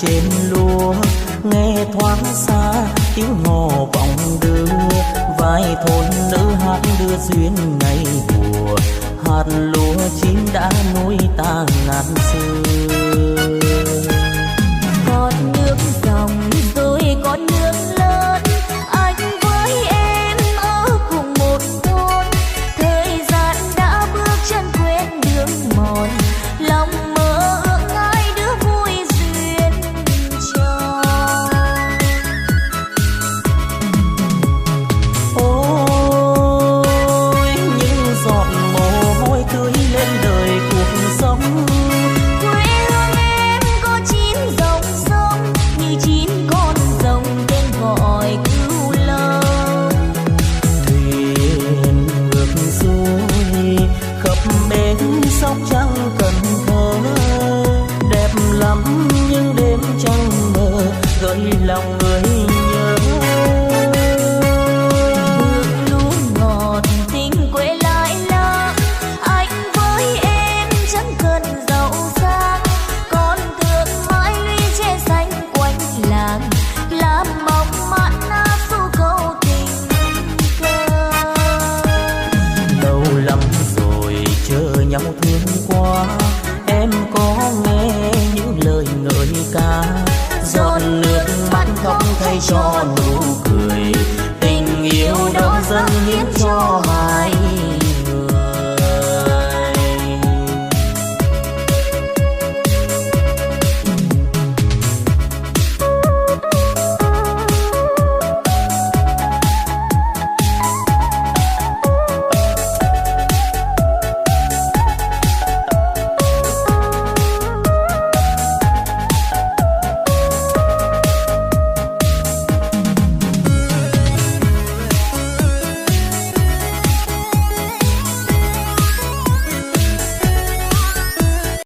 trên lúa, nghe thoáng xa tiếng hò vọng đưa. Vài thôn nữ hát đưa duyên ngày mùa, hạt lúa chín đã nuôi ta ngàn xưa. Con nước dòng rồi con nước lớn, anh với em ở cùng một thôn. Thời gian đã bước chân quên đường mòn, lòng mơ ước ai đứa vui duyên tròn. Ôi những giọt mồ hôi tưới lên đời cuộc sống. Quê hương em có chín dòng sông, như chín con rồng tên gọi Cửu Long. Thuyền ngược xuôi khắp bến sóc trăng Cần Thơ, đẹp lắm những đêm trăng mơ gợi lòng người nhớ. Nước lũ ngọt tình quê lại lắm, anh với em chẳng cần giàu sang. Con thước mãi lũy tre xanh quanh làng, làm mong mặn áp su câu tình cờ. Lâu lắm rồi chờ nhau thương qua, em có nghe những lời ngợi ca. Giọt nước mắt khóc thay cho nụ cười.